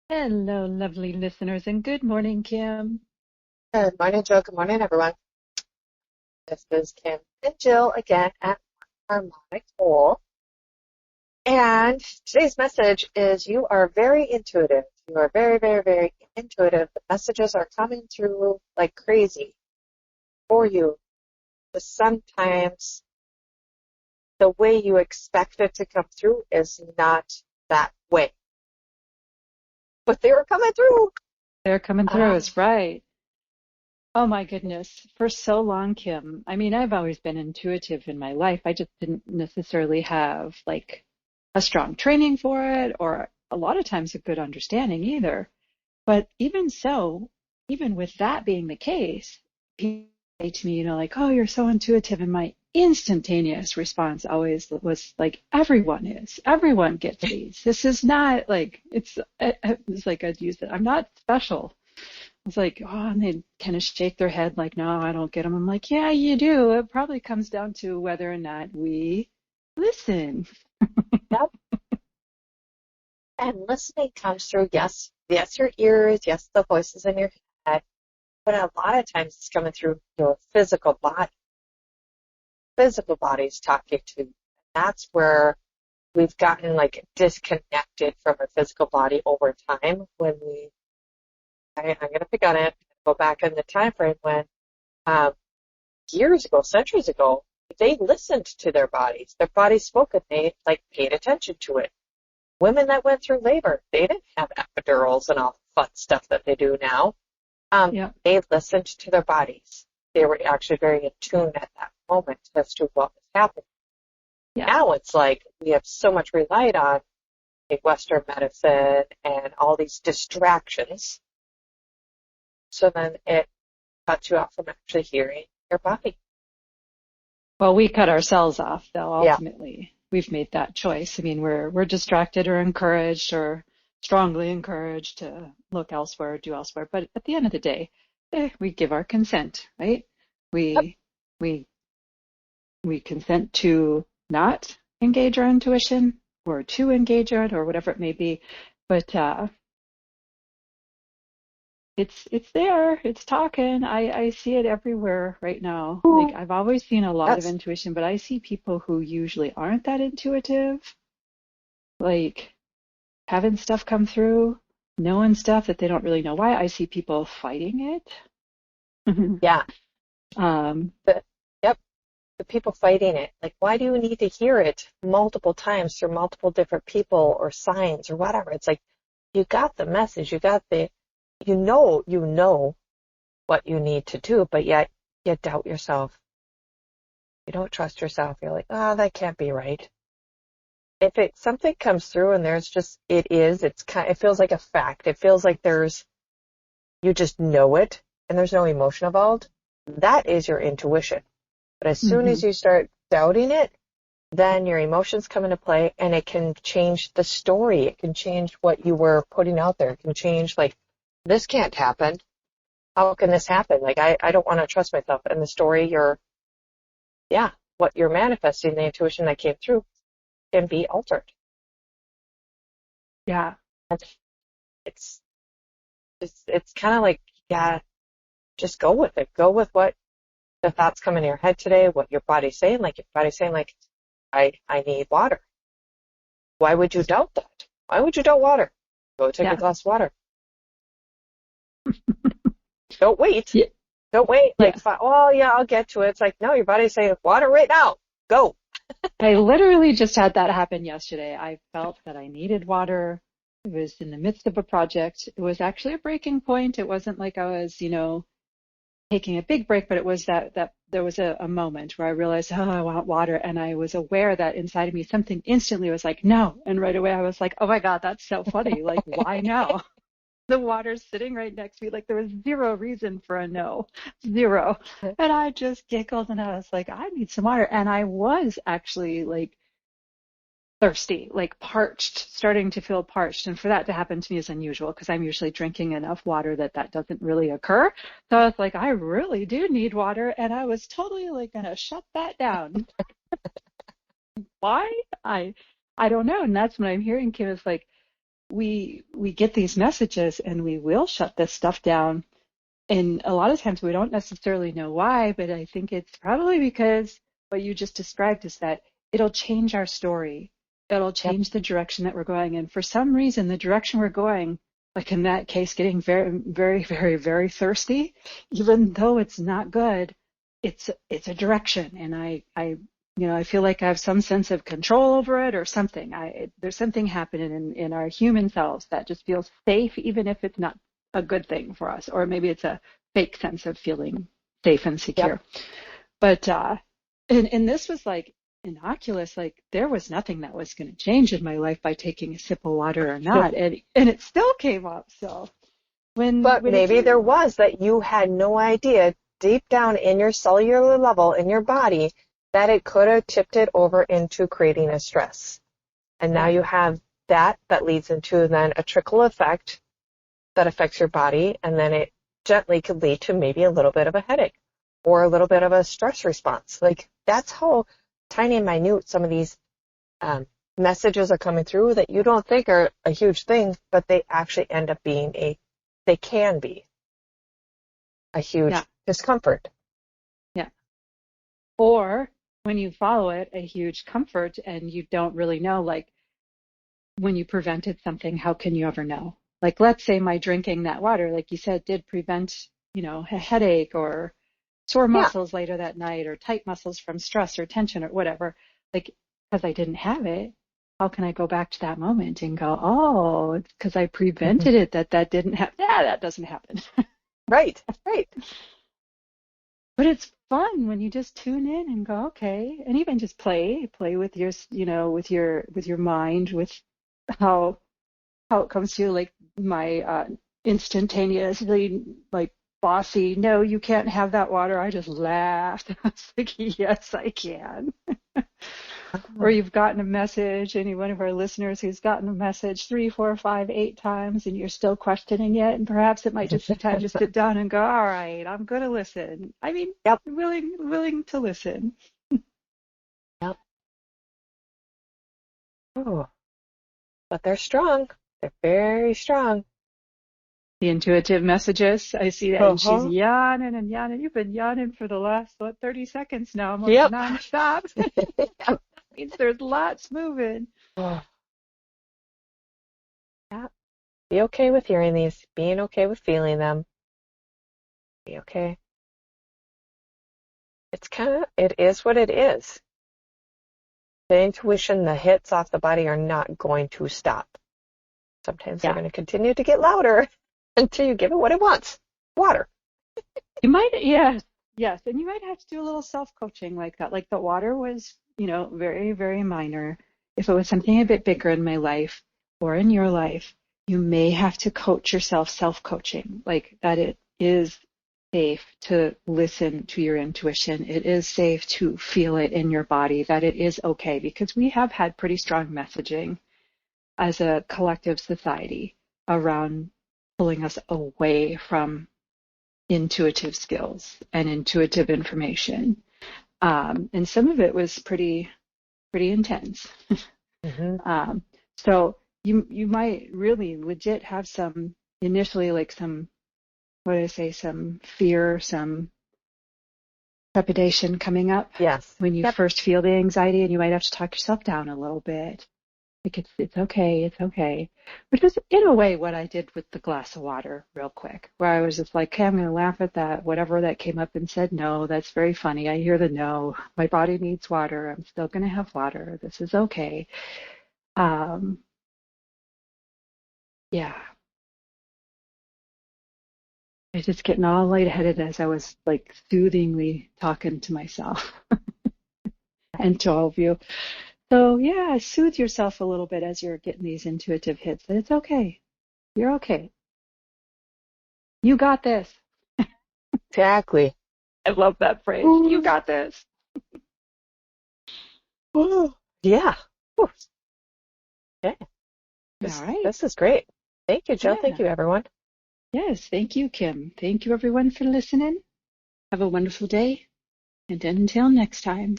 Hello, lovely listeners, and good morning, Kim. Good morning, Joe. Good morning, everyone. This is Kim and Jill again at Harmonic Whole. And today's message is you are very intuitive. You are very, very, very intuitive. The messages are coming through like crazy for you. But sometimes the way you expect it to come through is not that way. But they were coming through. They're coming through Ah, us, right? Oh my goodness. For so long, Kim. I mean, I've always been intuitive in my life. I just didn't necessarily have like a strong training for it or a lot of times a good understanding either. But even so, even with that being the case, people say to me, like, oh, you're so intuitive. And my instantaneous response always was like, everyone gets these. This is not like, it's like I'd use it. I'm not special. It's like, oh, and they'd kind of shake their head like, no, I don't get them. I'm like, yeah, you do. It probably comes down to whether or not we listen. yep. And listening comes through, yes, yes, your ears, yes, the voices in your head. But a lot of times it's coming through your physical body. Physical body's talking to. That's where we've gotten like disconnected from our physical body over time when I'm going to pick on it, go back in the time frame when um, years ago, centuries ago, they listened to their bodies. Their bodies spoke and they like paid attention to it. Women that went through labor, they didn't have epidurals and all the fun stuff that they do now. Yeah, They listened to their bodies. They were actually very in tune at that moment as to what was happening. yeah. Now it's like we have so much relied on like Western medicine and all these distractions. So then it cuts you off from actually hearing your body. Well, we cut ourselves off, though, Yeah. ultimately. We've made that choice. I mean, we're distracted or encouraged or strongly encouraged to look elsewhere, do elsewhere. But at the end of the day, we give our consent, right? Yep. We we we consent to not engage our intuition or to engage it or whatever it may be. But it's there. It's talking. I see it everywhere right now. Like I've always seen a lot of Yes. intuition, but I see people who usually aren't that intuitive, like having stuff come through, knowing stuff that they don't really know why. I see people fighting it. Yeah. um, The, yep. The people fighting it. Like, why do you need to hear it multiple times through multiple different people or signs or whatever? It's like you got the message. You know what you need to do, but yet you doubt yourself. You don't trust yourself. You're like, oh, that can't be right. If something comes through and there's just it feels like a fact. It feels like you just know it and there's no emotion involved. That is your intuition. But as soon mhm. as you start doubting it, then your emotions come into play and it can change the story. It can change what you were putting out there. It can change like, this can't happen. How can this happen? Like, I don't want to trust myself. And the story yeah, what you're manifesting, the intuition that came through can be altered. Yeah, And it's, it's kind of like, yeah, just go with it. Go with what the thoughts come in your head today, what your body's saying. Like, your body's saying like, I need water. Why would you doubt that? Why would you doubt water? Go take a yeah, glass of water. Don't wait. yeah, Don't wait. yeah. Like, oh yeah, I'll get to it. It's like, no, your body's saying water right now. Go. I literally just had that happen yesterday. I felt that I needed water. It was in the midst of a project. It was actually a breaking point. It wasn't like I was, taking a big break, but it was that there was a moment where I realized, oh, I want water. And I was aware that inside of me, something instantly was like, no. And right away I was like, oh my God, that's so funny. Like, why now? The water's sitting right next to me. Like there was zero reason for a no, zero. And I just giggled and I was like, I need some water. And I was actually like thirsty, like parched, starting to feel parched. And for that to happen to me is unusual because I'm usually drinking enough water that doesn't really occur. So I was like, I really do need water. And I was totally like going to shut that down. Why? I, I don't know. And that's when I'm hearing Kim is like, we get these messages and we will shut this stuff down. And a lot of times we don't necessarily know why, but I think it's probably because what you just described is that it'll change our story. It'll Yep. change the direction that we're going in. For some reason, the direction we're going, like in that case, getting very, very, very, very thirsty, even though it's not good, it's a direction. And I feel like I have some sense of control over it or something. There's something happening in our human selves that just feels safe, even if it's not a good thing for us, or maybe it's a fake sense of feeling safe and Yep. secure. But and this was like innocuous, like there was nothing that was going to change in my life by taking a sip of water or not, and it still came up. So But when it maybe there came, was that you had no idea deep down in your cellular level in your body that it could have tipped it over into creating a stress. And now yeah, you have that leads into then a trickle effect that affects your body, and then it gently could lead to maybe a little bit of a headache or a little bit of a stress response. Like that's how tiny and minute some of these um, messages are coming through that you don't think are a huge thing, but they actually end up they can be a yeah, huge discomfort. yeah. Or when you follow it, a huge comfort, and you don't really know, like when you prevented something, how can you ever know? Like, let's say my drinking that water, like you said, did prevent, a headache or sore Yeah. muscles later that night or tight muscles from stress or tension or whatever. Like, because I didn't have it, how can I go back to that moment and go, oh, it's because I Mhm. prevented it that didn't happen. Yeah, that doesn't happen. Right. Right. But it's fun when you just tune in and go, okay, and even just play with your, with your mind, with how how it comes to like my instantaneously like bossy, no, you can't have that water. I just laughed. I was like, yes, I can. Or Oh. you've gotten a message, any one of our listeners who's gotten a message 3, 4, 5, 8 times, and you're still questioning it, and perhaps it might just be time to sit down and go, all right, I'm going to listen. I mean, Yep. willing to listen. Yep. Oh, but they're strong. They're very strong. The intuitive messages. I see that, and she's Uh-huh. yawning and yawning. You've been yawning for the last 30 seconds now, almost Yep. nonstop. Yep. Means there's lots moving. Oh, yeah. Be okay with hearing these. Being okay with feeling them. Be okay. It is what it is. The intuition, the hits off the body are not going to stop. Sometimes they're Yeah, going to continue to get louder until you give it what it wants. Water. you might. Yes, yes, and you might have to do a little self-coaching like that. Like the water was, very, very minor. If it was something a bit bigger in my life or in your life, you may have to coach yourself, self-coaching, like that. It is safe to listen to your intuition. It is safe to feel it in your body, that it is okay, because we have had pretty strong messaging as a collective society around pulling us away from intuitive skills and intuitive information. And some of it was pretty intense. Hmm. Um, so you might really legit have some initially like some, what do I say, some fear, some trepidation coming up Yes. when you Yep. first feel the anxiety, and you might have to talk yourself down a little bit. Like it's okay, it's okay. Which was in a way what I did with the glass of water real quick, where I was just like, okay, I'm gonna laugh at that, whatever that came up and said, no, that's very funny. I hear the no. My body needs water. I'm still gonna have water. This is okay. Um, yeah. I was just getting all lightheaded as I was like soothingly talking to myself and to all of you. So yeah, soothe yourself a little bit as you're getting these intuitive hits. That it's okay. You're okay. You got this. Exactly. I love that phrase. You Ooh. got this. Ooh. Yeah. Ooh. Okay. All This right. this is great. Thank you, Jill. Thank Yeah. you, everyone. Yes. Thank you, Kim. Thank you, everyone, for listening. Have a wonderful day. And until next time.